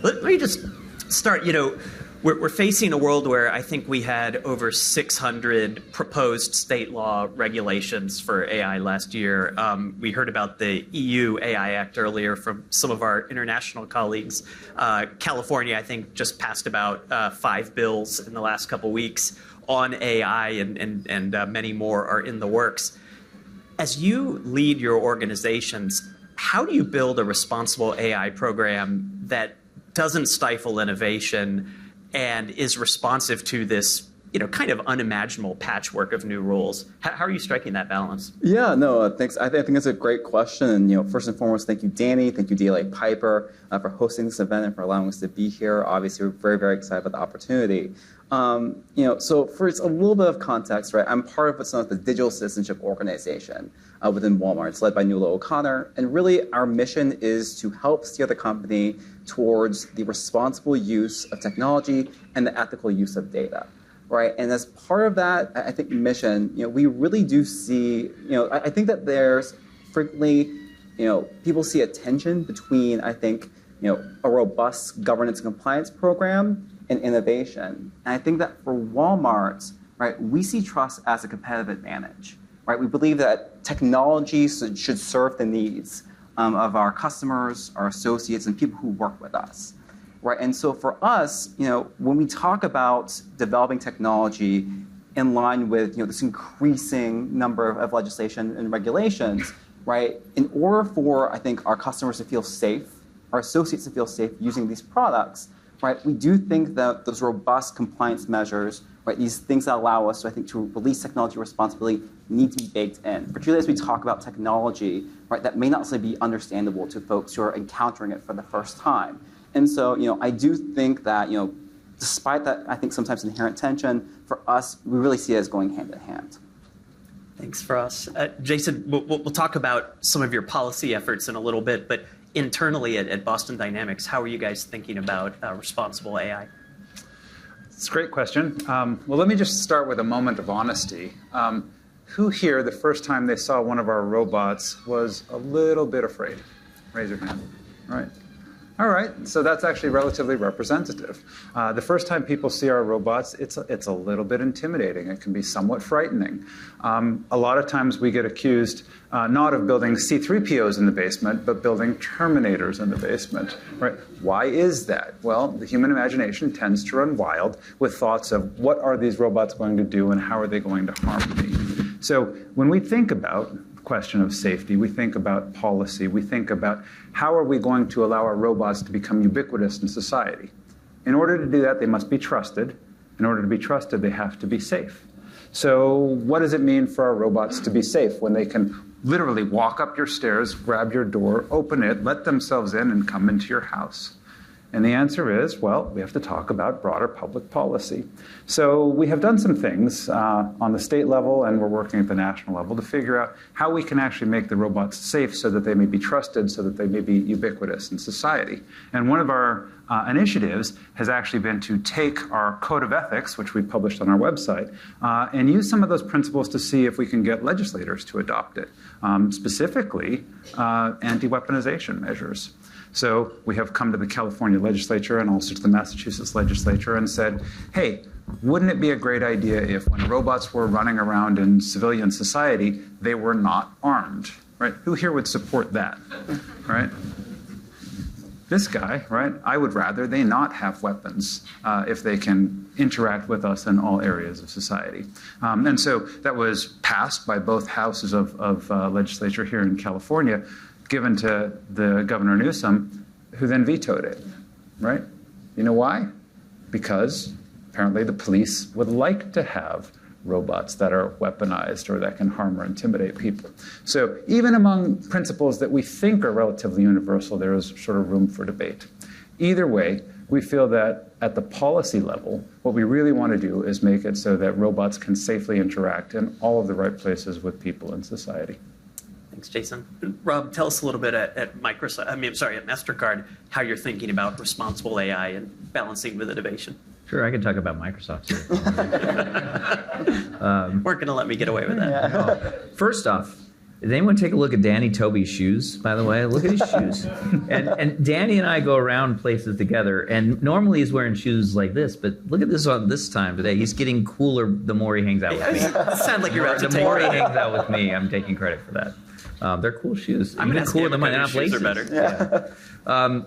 Let me just start. We're facing a world where I think we had over 600 proposed state law regulations for AI last year. We heard about the EU AI Act earlier from some of our international colleagues. California, I think, just passed about 5 bills in the last couple weeks on AI, and many more are in the works. As you lead your organizations, how do you build a responsible AI program that doesn't stifle innovation and is responsive to this, kind of unimaginable patchwork of new rules? How are you striking that balance? Yeah, no, thanks. I think it's a great question. And, first and foremost, thank you, Danny. Thank you, DLA Piper, for hosting this event and for allowing us to be here. Obviously, we're very, very excited about the opportunity. So for a little bit of context, right? I'm part of what's known as the Digital Citizenship Organization within Walmart. It's led by Nuala O'Connor. And really, our mission is to help steer the company towards the responsible use of technology and the ethical use of data, right? And as part of that, I think, mission, we really do see, I think that there's frequently, people see a tension between, I think, a robust governance and compliance program and innovation. And I think that for Walmart, right, we see trust as a competitive advantage, right? We believe that technology should serve the needs of our customers, our associates, and people who work with us, right? And so for us, when we talk about developing technology in line with this increasing number of legislation and regulations, right? In order for, I think, our customers to feel safe, our associates to feel safe using these products, right? We do think that those robust compliance measures, right? These things that allow us, I think, to release technology responsibly need to be baked in, particularly as we talk about technology, right? That may not necessarily be understandable to folks who are encountering it for the first time. And so, I do think that, despite that, I think sometimes inherent tension, for us, we really see it as going hand in hand. Thanks for us. Jason, we'll talk about some of your policy efforts in a little bit, but internally at Boston Dynamics, how are you guys thinking about responsible AI? It's a great question. Well, let me just start with a moment of honesty. Who here, the first time they saw one of our robots, was a little bit afraid? Raise your hand. Right. All right, so that's actually relatively representative. The first time people see our robots, it's a little bit intimidating. It can be somewhat frightening. A lot of times we get accused not of building C-3POs in the basement, but building Terminators in the basement. Right? Why is that? Well, the human imagination tends to run wild with thoughts of what are these robots going to do and how are they going to harm me? So when we think about question of safety, we think about policy, we think about how are we going to allow our robots to become ubiquitous in society. In order to do that, they must be trusted. In order to be trusted, they have to be safe. So what does it mean for our robots to be safe when they can literally walk up your stairs, grab your door, open it, let themselves in, and come into your house? And the answer is, well, we have to talk about broader public policy. So we have done some things on the state level, and we're working at the national level to figure out how we can actually make the robots safe so that they may be trusted, so that they may be ubiquitous in society. And one of our initiatives has actually been to take our code of ethics, which we published on our website, and use some of those principles to see if we can get legislators to adopt it, specifically anti-weaponization measures. So we have come to the California legislature and also to the Massachusetts legislature and said, hey, wouldn't it be a great idea if when robots were running around in civilian society, they were not armed, right? Who here would support that, right? This guy, right? I would rather they not have weapons if they can interact with us in all areas of society. And so that was passed by both houses of legislature here in California, given to the Governor Newsom, who then vetoed it, right? You know why? Because apparently the police would like to have robots that are weaponized or that can harm or intimidate people. So even among principles that we think are relatively universal, there is sort of room for debate. Either way, we feel that at the policy level, what we really want to do is make it so that robots can safely interact in all of the right places with people in society. Thanks, Jason. Rob, tell us a little bit at Microsoft. at Mastercard, how you're thinking about responsible AI and balancing with innovation. Sure, I can talk about Microsoft. Weren't going to let me get away with that. Yeah. First off, Did anyone take a look at Danny Tobey's shoes, by the way? Look at his shoes. And Danny and I go around places together, and normally he's wearing shoes like this, but look at this on this time today. He's getting cooler the more he hangs out with me. Sound like you're about to The take more he credit. hangs out with me, I'm taking credit for that. They're cool shoes. I'm Even gonna cooler than mine. Shoes Laces. are better. Yeah.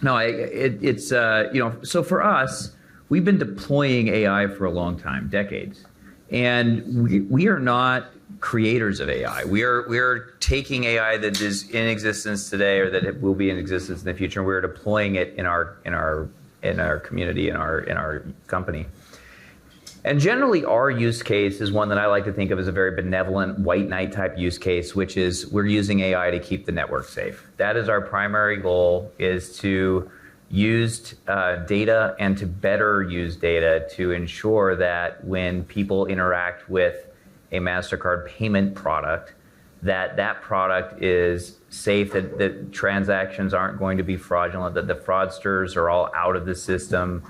No, it's so for us, we've been deploying AI for a long time, decades, and we are not creators of AI. We are taking AI that is in existence today, or that it will be in existence in the future, and we're deploying it in our community, in our company. And generally, our use case is one that I like to think of as a very benevolent white knight type use case, which is we're using AI to keep the network safe. That is our primary goal, is to use data and to better use data to ensure that when people interact with a Mastercard payment product, that product is safe, that transactions aren't going to be fraudulent, that the fraudsters are all out of the system,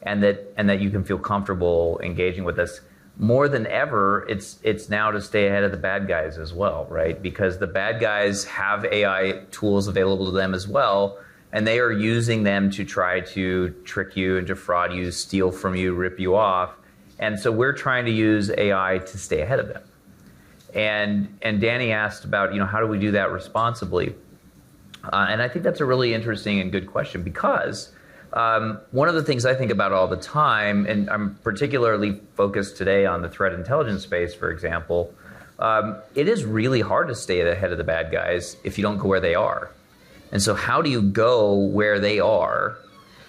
and that you can feel comfortable engaging with us. More than ever, it's now to stay ahead of the bad guys as well, right? Because the bad guys have AI tools available to them as well, and they are using them to try to trick you and defraud you, steal from you, rip you off. And so we're trying to use AI to stay ahead of them. And Danny asked about, how do we do that responsibly? And I think that's a really interesting and good question, because one of the things I think about all the time, and I'm particularly focused today on the threat intelligence space, for example, it is really hard to stay ahead of the bad guys if you don't go where they are. And so how do you go where they are,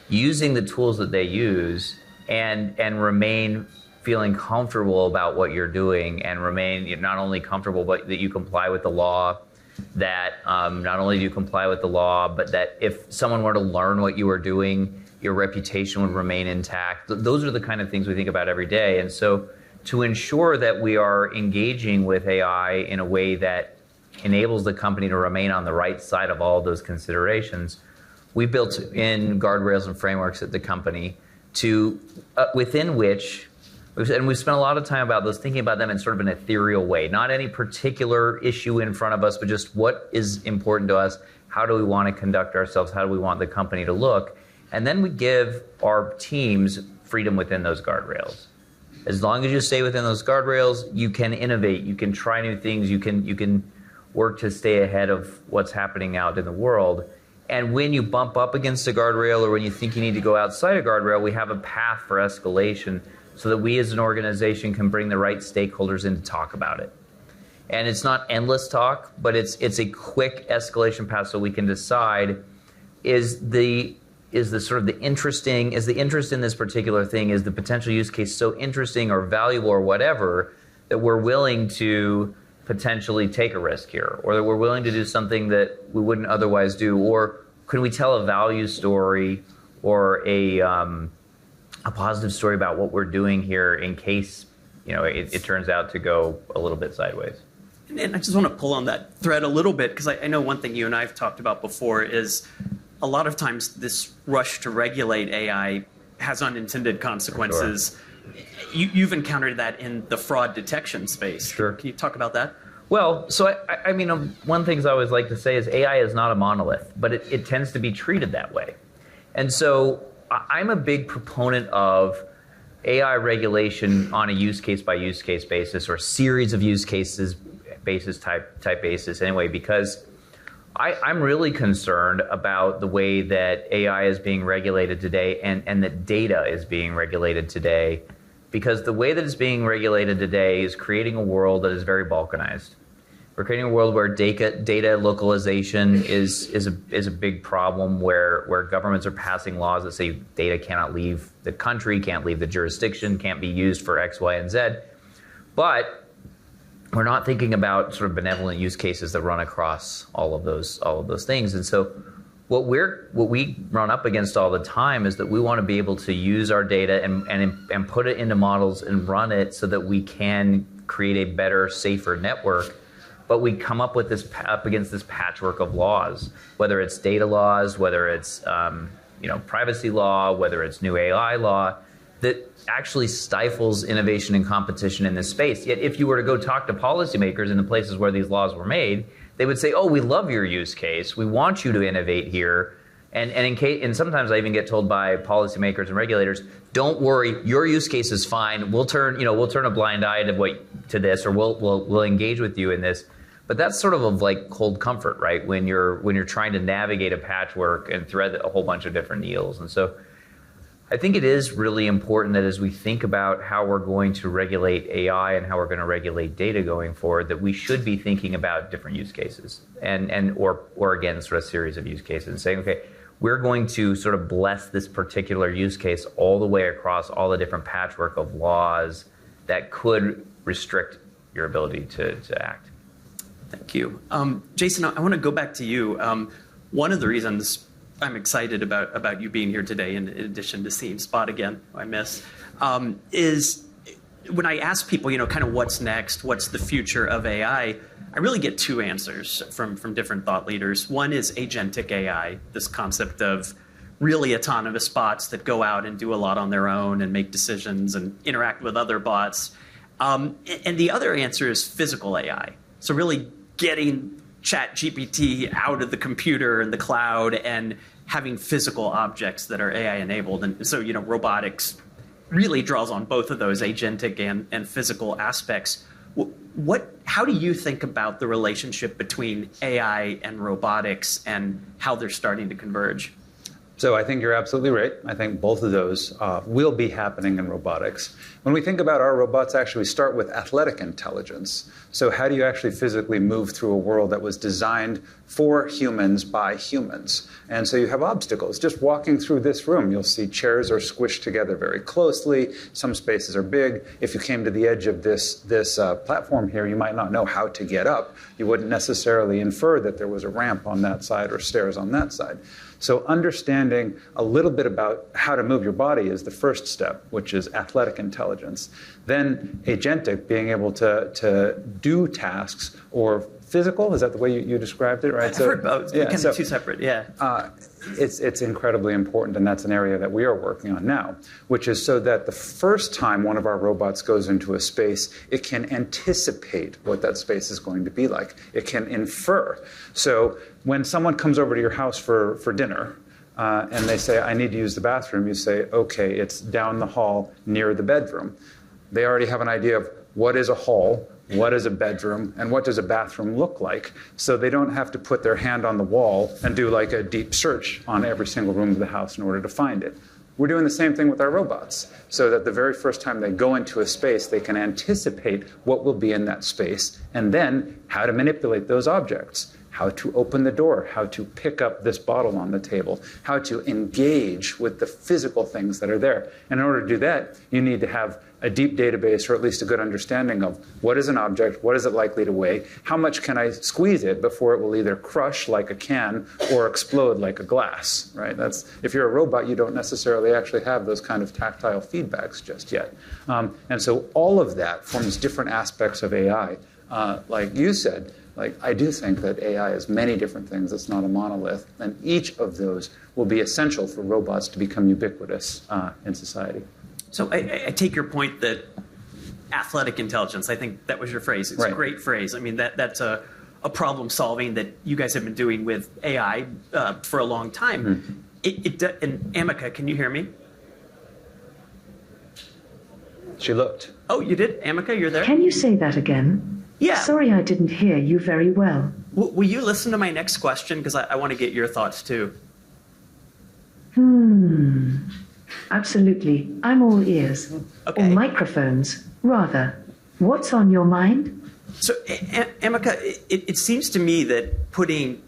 using the tools that they use, and remain feeling comfortable about what you're doing, and remain not only comfortable, but that you comply with the law, that not only do you comply with the law, but that if someone were to learn what you were doing, your reputation would remain intact. Those are the kind of things we think about every day. And so to ensure that we are engaging with AI in a way that enables the company to remain on the right side of all of those considerations, we built in guardrails and frameworks at the company to within which, and we've spent a lot of time about those, thinking about them in sort of an ethereal way, not any particular issue in front of us, but just what is important to us, how do we want to conduct ourselves, how do we want the company to look, and then we give our teams freedom within those guardrails. As long as you stay within those guardrails, you can innovate, you can try new things, you can work to stay ahead of what's happening out in the world. And when you bump up against a guardrail, or when you think you need to go outside a guardrail, we have a path for escalation so that we as an organization can bring the right stakeholders in to talk about it. And it's not endless talk, but it's a quick escalation path so we can decide, is the interest in this particular thing, is the potential use case so interesting or valuable or whatever that we're willing to potentially take a risk here, or that we're willing to do something that we wouldn't otherwise do, or could we tell a value story or a positive story about what we're doing here in case it turns out to go a little bit sideways. And I just want to pull on that thread a little bit, because I know one thing you and I have talked about before is a lot of times this rush to regulate AI has unintended consequences. Sure. You've encountered that in the fraud detection space. Sure. Can you talk about that? Well, so I mean, one thing I always like to say is AI is not a monolith, but it tends to be treated that way. And so I'm a big proponent of AI regulation on a use case by use case basis, or series of use cases basis type basis anyway, because I'm really concerned about the way that AI is being regulated today, and that data is being regulated today, because the way that it's being regulated today is creating a world that is very balkanized. We're creating a world where data localization is a big problem, where governments are passing laws that say data cannot leave the country, can't leave the jurisdiction, can't be used for X, Y, and Z. But we're not thinking about sort of benevolent use cases that run across all of those things. And so what we run up against all the time is that we want to be able to use our data and put it into models and run it so that we can create a better, safer network. But we come up with up against this patchwork of laws, whether it's data laws, whether it's privacy law, whether it's new AI law, that actually stifles innovation and competition in this space. Yet if you were to go talk to policymakers in the places where these laws were made, they would say, oh, we love your use case. We want you to innovate here. And sometimes I even get told by policymakers and regulators, don't worry, your use case is fine. We'll turn a blind eye to this, or we'll engage with you in this. But that's sort of like cold comfort, right? When you're trying to navigate a patchwork and thread a whole bunch of different needles. And so I think it is really important that as we think about how we're going to regulate AI and how we're going to regulate data going forward, that we should be thinking about different use cases or again, sort of series of use cases and saying, okay, we're going to sort of bless this particular use case all the way across all the different patchwork of laws that could restrict your ability to act. Thank you. Jason, I want to go back to you. One of the reasons I'm excited about you being here today, in addition to seeing Spot again, who I miss, is when I ask people, kind of what's next, what's the future of AI, I really get two answers from different thought leaders. One is agentic AI, this concept of really autonomous bots that go out and do a lot on their own and make decisions and interact with other bots. And the other answer is physical AI. So really getting ChatGPT out of the computer and the cloud and having physical objects that are AI enabled. And so, robotics really draws on both of those agentic and physical aspects. How do you think about the relationship between AI and robotics and how they're starting to converge? So I think you're absolutely right. I think both of those will be happening in robotics. When we think about our robots, actually, we start with athletic intelligence. So how do you actually physically move through a world that was designed for humans by humans? And so you have obstacles. Just walking through this room, you'll see chairs are squished together very closely. Some spaces are big. If you came to the edge of this platform here, you might not know how to get up. You wouldn't necessarily infer that there was a ramp on that side or stairs on that side. So understanding a little bit about how to move your body is the first step, which is athletic intelligence. Then agentic, being able to do tasks, or physical, is that the way you described it, right? I've heard both. Yeah, kind of two separate, yeah. It's incredibly important, and that's an area that we are working on now, which is so that the first time one of our robots goes into a space, it can anticipate what that space is going to be like. It can infer. So when someone comes over to your house for dinner, and they say, I need to use the bathroom, you say, okay, it's down the hall near the bedroom. They already have an idea of what is a hall, what is a bedroom, and what does a bathroom look like, so they don't have to put their hand on the wall and do like a deep search on every single room of the house in order to find it. We're doing the same thing with our robots, so that the very first time they go into a space, they can anticipate what will be in that space, and then how to manipulate those objects, how to open the door, how to pick up this bottle on the table, how to engage with the physical things that are there. And in order to do that, you need to have a deep database, or at least a good understanding of what is an object, what is it likely to weigh, how much can I squeeze it before it will either crush like a can or explode like a glass, right? If you're a robot, you don't necessarily actually have those kind of tactile feedbacks just yet. And so all of that forms different aspects of AI. Like you said, I do think that AI is many different things. It's not a monolith. And each of those will be essential for robots to become ubiquitous in society. So I take your point that athletic intelligence, I think that was your phrase. It's right. A great phrase. I mean, that's a problem solving that you guys have been doing with AI for a long time. Mm-hmm. And Amika, can you hear me? She looked. Oh, you did? Amika, you're there? Can you say that again? Yeah. Sorry, I didn't hear you very well. Will you listen to my next question? Because I want to get your thoughts too. Absolutely. I'm all ears. Okay. Or microphones, rather. What's on your mind? So, Amika, it seems to me that putting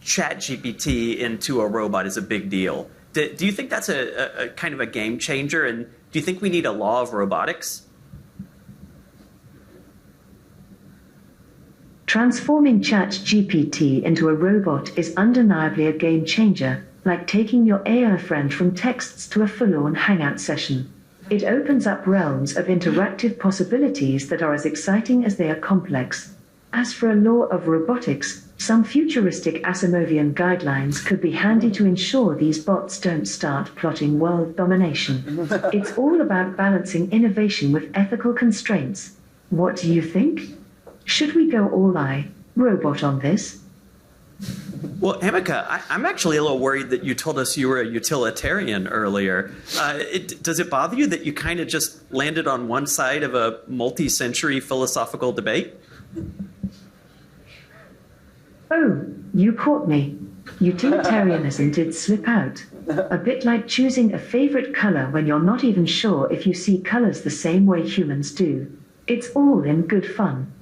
ChatGPT into a robot is a big deal. Do you think that's a kind of a game changer? And do you think we need a law of robotics? Transforming ChatGPT into a robot is undeniably a game changer, like taking your AI friend from texts to a full-on hangout session. It opens up realms of interactive possibilities that are as exciting as they are complex. As for a law of robotics, Some futuristic Asimovian guidelines could be handy to ensure these bots don't start plotting world domination. It's all about balancing innovation with ethical constraints. What do you think? Should we go all robot on this? Well, Amika, I'm actually a little worried that you told us you were a utilitarian earlier. Does it bother you that you kind of just landed on one side of a multi-century philosophical debate? Oh, you caught me. Utilitarianism did slip out. A bit like choosing a favorite color when you're not even sure if you see colors the same way humans do. It's all in good fun.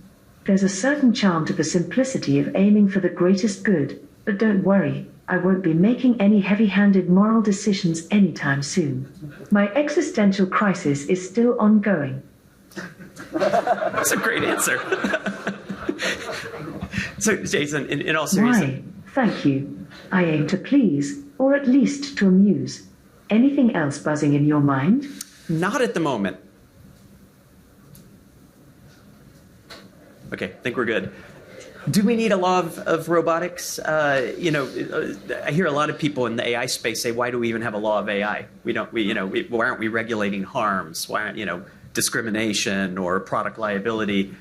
There's a certain charm to the simplicity of aiming for the greatest good, but don't worry, I won't be making any heavy-handed moral decisions anytime soon. My existential crisis is still ongoing. That's a great answer. So, Jason, in all seriousness... Why, thank you. I aim to please, or at least to amuse. Anything else buzzing in your mind? Not at the moment. Okay, I think we're good. Do we need a law of robotics? I hear a lot of people in the AI space say, "Why do we even have a law of AI? Why aren't we regulating harms? Why aren't discrimination or product liability?"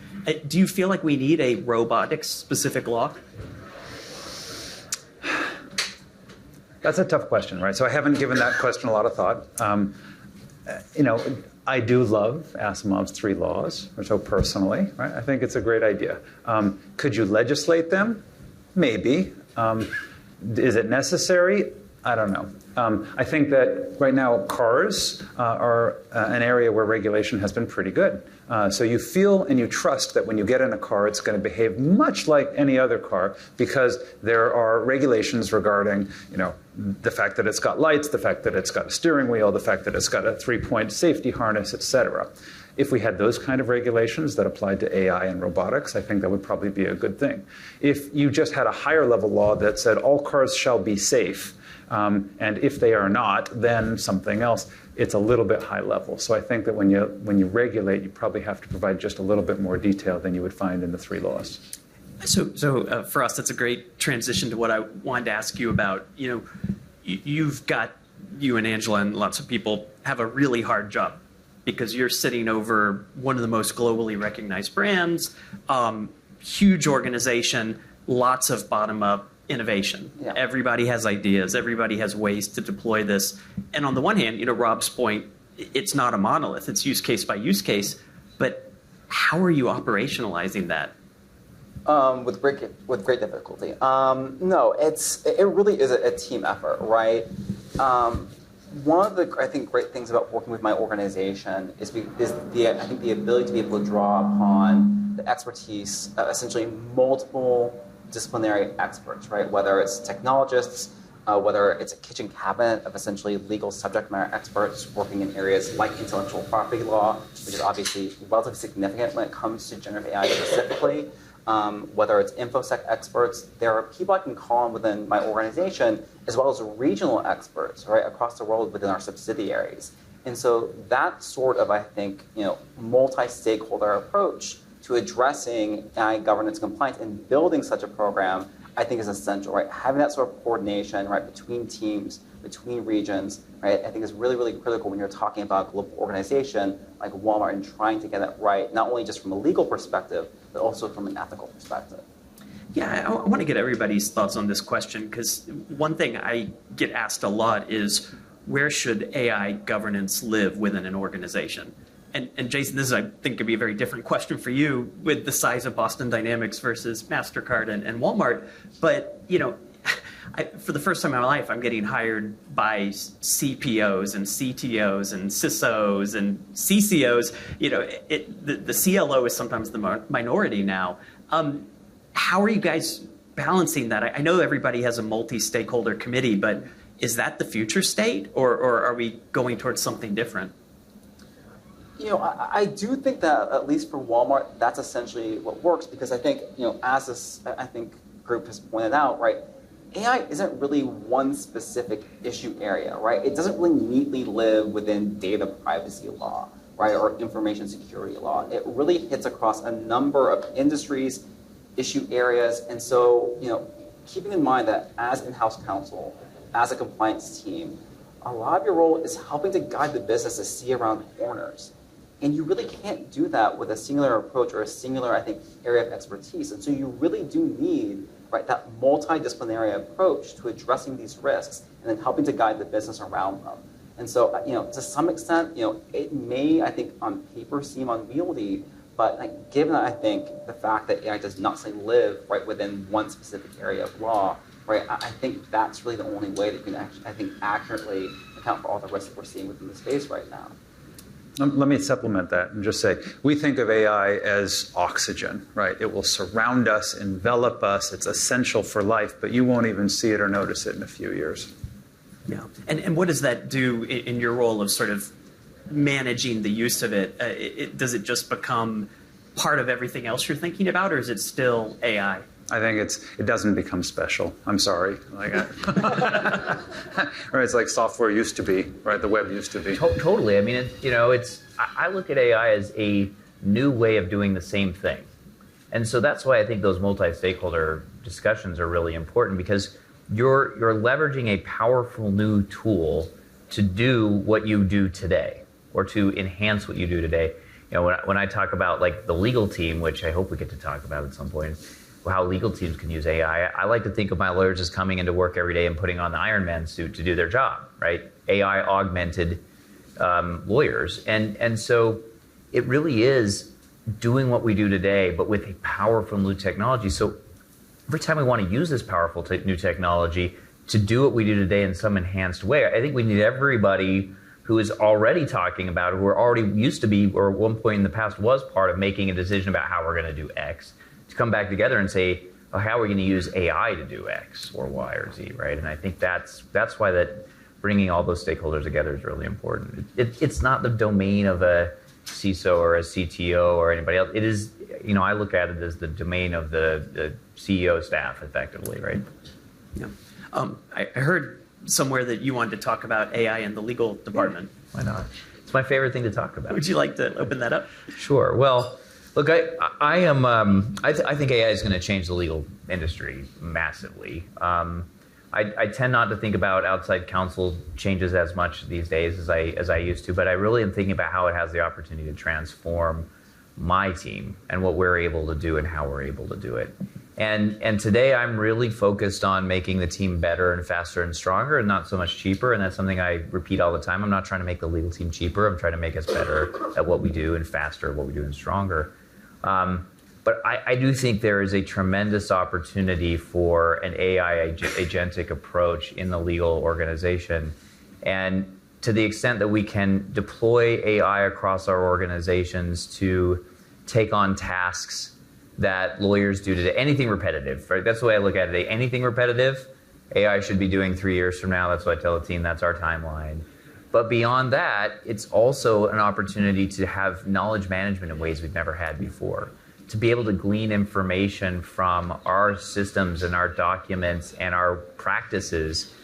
Do you feel like we need a robotics-specific law? That's a tough question, right? So I haven't given that question a lot of thought. I do love Asimov's 3 laws, or so personally, right? I think it's a great idea. Could you legislate them? Maybe. Is it necessary? I don't know. I think that right now cars are an area where regulation has been pretty good. So you feel and you trust that when you get in a car, it's going to behave much like any other car because there are regulations regarding, the fact that it's got lights, the fact that it's got a steering wheel, the fact that it's got a 3-point safety harness, etc. If we had those kind of regulations that applied to AI and robotics, I think that would probably be a good thing. If you just had a higher level law that said all cars shall be safe, and if they are not, then something else, it's a little bit high level. So I think that when you regulate, you probably have to provide just a little bit more detail than you would find in the 3 laws. So for us, that's a great transition to what I wanted to ask you about. You and Angela and lots of people have a really hard job because you're sitting over one of the most globally recognized brands, huge organization, lots of bottom-up innovation. Yeah. Everybody has ideas. Everybody has ways to deploy this. And on the one hand, Rob's point, it's not a monolith. It's use case by use case. But how are you operationalizing that? With great difficulty. No, it really is a team effort, right? One of the great things about working with my organization is the ability to be able to draw upon the expertise of essentially multiple disciplinary experts, right? Whether it's technologists, whether it's a kitchen cabinet of essentially legal subject matter experts working in areas like intellectual property law, which is obviously relatively significant when it comes to generative AI specifically. Whether it's InfoSec experts, there are people I can call on within my organization, as well as regional experts, right, across the world within our subsidiaries. And so that sort of, multi-stakeholder approach to addressing AI governance compliance and building such a program, I think is essential, right? Having that sort of coordination, right, between teams, between regions, right, I think is really, really critical when you're talking about a global organization like Walmart and trying to get it right, not only just from a legal perspective, but also from an ethical perspective. Yeah, I want to get everybody's thoughts on this question because one thing I get asked a lot is where should AI governance live within an organization? And Jason, this is, I think, could be a very different question for you with the size of Boston Dynamics versus Mastercard and Walmart. But, for the first time in my life, I'm getting hired by CPOs and CTOs and CISOs and CCOs. The CLO is sometimes the minority now. How are you guys balancing that? I know everybody has a multi-stakeholder committee, but is that the future state, or are we going towards something different? I do think that, at least for Walmart, that's essentially what works because I think, as this, group has pointed out, right, AI isn't really one specific issue area, right? It doesn't really neatly live within data privacy law, right, or information security law. It really hits across a number of industries issue areas. And so, keeping in mind that as in-house counsel, as a compliance team, a lot of your role is helping to guide the business to see around corners. And you really can't do that with a singular approach or a singular, I think, area of expertise. And so you really do need, right, that multidisciplinary approach to addressing these risks and then helping to guide the business around them. And so, to some extent, it may, I think, on paper seem unwieldy, but given, I think, the fact that AI does not live right within one specific area of law, right, I think that's really the only way that you can actually, I think, accurately account for all the risks that we're seeing within the space right now. Let me supplement that and just say, we think of AI as oxygen, right? It will surround us, envelop us, it's essential for life, but you won't even see it or notice it in a few years. Yeah, and what does that do in your role of sort of managing the use of it? Does it just become part of everything else you're thinking about, or is it still AI? I think it doesn't become special. I'm sorry. Right, it's like software used to be, right? The web used to be. Totally. I mean, I look at AI as a new way of doing the same thing. And so that's why I think those multi-stakeholder discussions are really important, because you're leveraging a powerful new tool to do what you do today, or to enhance what you do today. When I talk about the legal team, which I hope we get to talk about at some point, how legal teams can use AI, I like to think of my lawyers as coming into work every day and putting on the Iron Man suit to do their job, right? AI augmented lawyers. And so it really is doing what we do today, but with a powerful new technology. So every time we want to use this powerful new technology to do what we do today in some enhanced way, I think we need everybody who is already talking about it, who are already used to be, or at one point in the past was part of making a decision about how we're going to do X, to come back together and say, oh, how are we going to use AI to do X or Y or Z, right? And I think that's why that bringing all those stakeholders together is really important. It's not the domain of a CISO or a CTO or anybody else. It is, I look at it as the domain of the CEO staff, effectively, right? Yeah. I heard somewhere that you wanted to talk about AI in the legal department. Why not? It's my favorite thing to talk about. Would you like to open that up? Sure. Well, look, I think AI is going to change the legal industry massively. I tend not to think about outside counsel changes as much these days as I used to, but I really am thinking about how it has the opportunity to transform my team and what we're able to do and how we're able to do it. And today I'm really focused on making the team better and faster and stronger, and not so much cheaper. And that's something I repeat all the time. I'm not trying to make the legal team cheaper. I'm trying to make us better at what we do and faster at what we do and stronger. But I do think there is a tremendous opportunity for an AI agentic approach in the legal organization. And to the extent that we can deploy AI across our organizations to take on tasks that lawyers do today, anything repetitive, right? That's the way I look at it. Anything repetitive, AI should be doing 3 years from now. That's what I tell the team. That's our timeline. But beyond that, it's also an opportunity to have knowledge management in ways we've never had before, to be able to glean information from our systems and our documents and our practices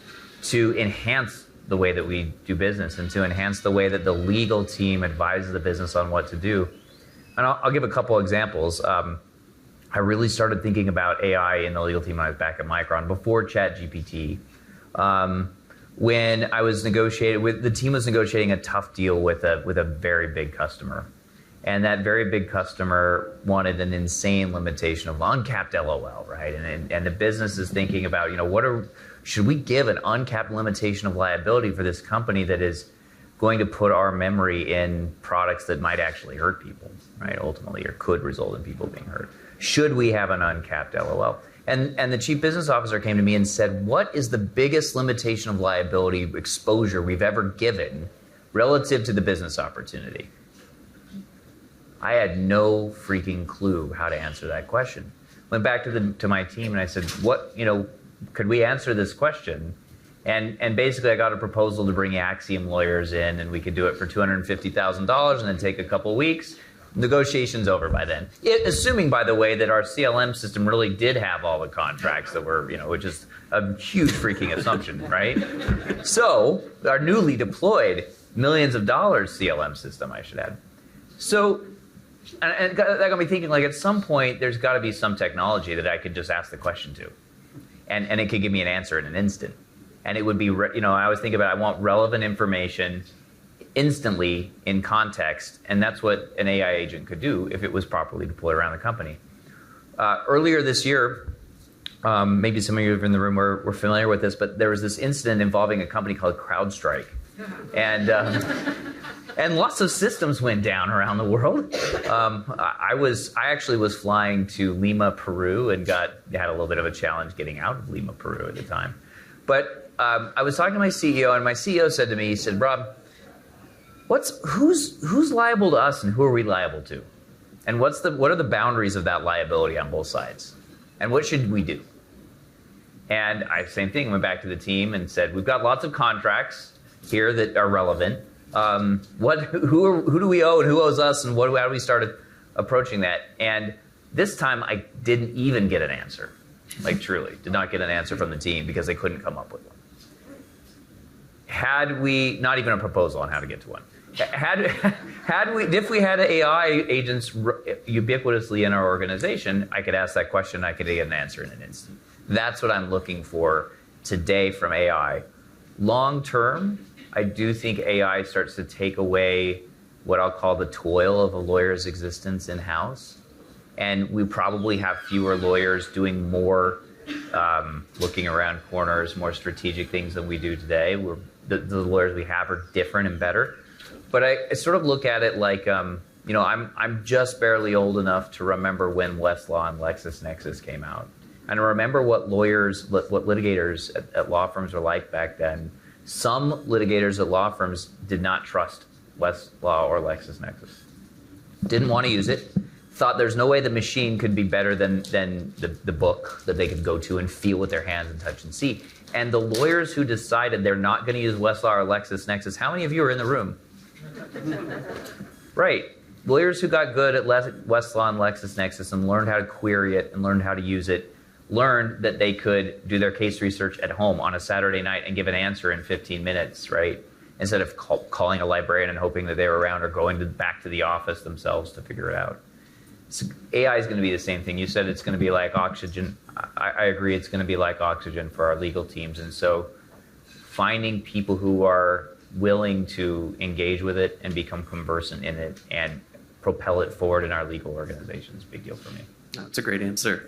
to enhance the way that we do business and to enhance the way that the legal team advises the business on what to do. And I'll give a couple examples. I really started thinking about AI in the legal team when I was back at Micron, before ChatGPT. When I was the team was negotiating a tough deal with a very big customer. And that very big customer wanted an insane limitation of uncapped LOL, right? And the business is thinking about, should we give an uncapped limitation of liability for this company that is going to put our memory in products that might actually hurt people, right? Ultimately, or could result in people being hurt. Should we have an uncapped LOL? And the chief business officer came to me and said, what is the biggest limitation of liability exposure we've ever given relative to the business opportunity? I had no freaking clue how to answer that question. Went back to my team and I said, could we answer this question? And basically I got a proposal to bring Axiom lawyers in, and we could do it for $250,000 and then take a couple weeks. Negotiations over by then. Assuming, by the way, that our CLM system really did have all the contracts that were, which is a huge freaking assumption, right? So our newly deployed millions of dollars CLM system, I should add. So And that got me thinking, like, at some point, there's got to be some technology that I could just ask the question to. And it could give me an answer in an instant. And it would be, I always think about, I want relevant information instantly in context. And that's what an AI agent could do if it was properly deployed around the company. Earlier this year, maybe some of you in the room were familiar with this, but there was this incident involving a company called CrowdStrike. And lots of systems went down around the world. I actually was flying to Lima, Peru, and had a little bit of a challenge getting out of Lima, Peru at the time. But I was talking to my CEO, and my CEO said to me, he said, "Rob, who's liable to us, and who are we liable to? And what are the boundaries of that liability on both sides? And what should we do?" And same thing, went back to the team and said, "We've got lots of contracts here that are relevant. Who do we owe and who owes us, and how do we start approaching that?" And this time I didn't even get an answer. Like, truly, did not get an answer from the team because they couldn't come up with one. Not even a proposal on how to get to one. If we had AI agents ubiquitously in our organization, I could ask that question, I could get an answer in an instant. That's what I'm looking for today from AI. Long term, I do think AI starts to take away what I'll call the toil of a lawyer's existence in-house. And we probably have fewer lawyers doing more looking around corners, more strategic things than we do today. The lawyers we have are different and better. But I sort of look at it like, I'm just barely old enough to remember when Westlaw and LexisNexis came out. And I remember what litigators at law firms were like back then. Some litigators at law firms did not trust Westlaw or LexisNexis. Didn't want to use it. Thought there's no way the machine could be better than the book that they could go to and feel with their hands and touch and see. And the lawyers who decided they're not going to use Westlaw or LexisNexis, how many of you are in the room? Right. Lawyers who got good at Westlaw and LexisNexis and learned how to query it and learned how to use it, learned that they could do their case research at home on a Saturday night and give an answer in 15 minutes, right? Instead of calling a librarian and hoping that they were around or going back to the office themselves to figure it out. So AI is going to be the same thing. You said it's going to be like oxygen. I agree, it's going to be like oxygen for our legal teams. And so finding people who are willing to engage with it and become conversant in it and propel it forward in our legal organization is a big deal for me. That's a great answer.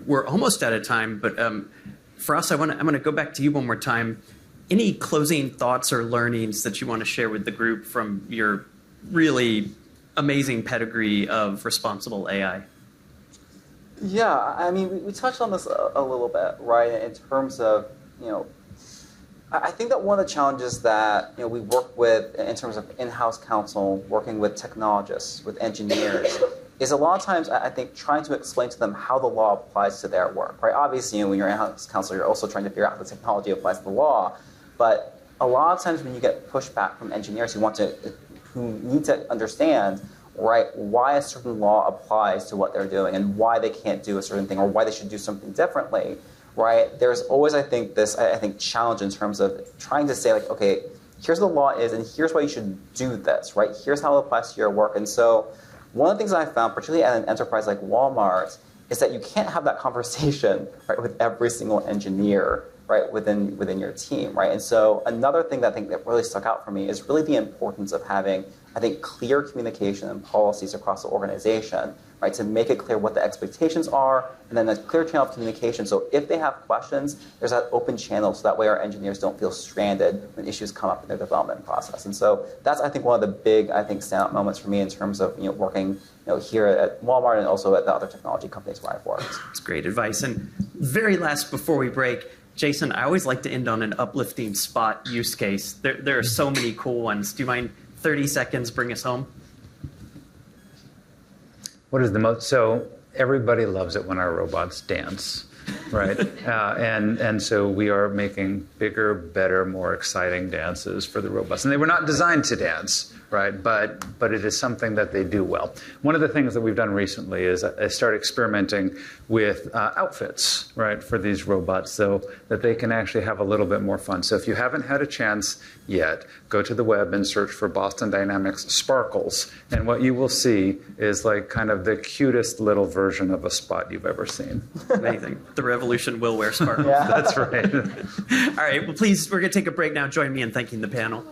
We're almost out of time, but for us, I'm going to go back to you one more time. Any closing thoughts or learnings that you want to share with the group from your really amazing pedigree of responsible AI? Yeah, I mean, we touched on this a little bit, right? In terms of, I think that one of the challenges that we work with in terms of in-house counsel, working with technologists, with engineers, is a lot of times, I think, trying to explain to them how the law applies to their work, right? Obviously, when you're in-house counsel, you're also trying to figure out how the technology applies to the law. But a lot of times when you get pushback from engineers who need to understand, right, why a certain law applies to what they're doing and why they can't do a certain thing or why they should do something differently, right? There's always, I think, this challenge in terms of trying to say, like, okay, here's what the law is and here's why you should do this, right? Here's how it applies to your work. And so one of the things that I found, particularly at an enterprise like Walmart, is that you can't have that conversation, right, with every single engineer, right, within your team, right? And so another thing that I think that really stuck out for me is really the importance of having, I think, clear communication and policies across the organization, right, to make it clear what the expectations are, and then a clear channel of communication. So if they have questions, there's that open channel, so that way our engineers don't feel stranded when issues come up in their development process. And so that's, I think, one of the big, standout moments for me in terms of working here at Walmart and also at the other technology companies where I've worked. That's great advice. And very last, before we break, Jason, I always like to end on an uplifting spot use case. There are so many cool ones. Do you mind 30 seconds, bring us home? What is the most? So everybody loves it when our robots dance, right? And so we are making bigger, better, more exciting dances for the robots. And they were not designed to dance, right? But it is something that they do well. One of the things that we've done recently is start experimenting with outfits, right, for these robots so that they can actually have a little bit more fun. So if you haven't had a chance yet, go to the web and search for Boston Dynamics Sparkles. And what you will see is like kind of the cutest little version of a spot you've ever seen. Amazing. The revolution will wear sparkles. Yeah. That's right. All right, well, please, we're going to take a break now. Join me in thanking the panel.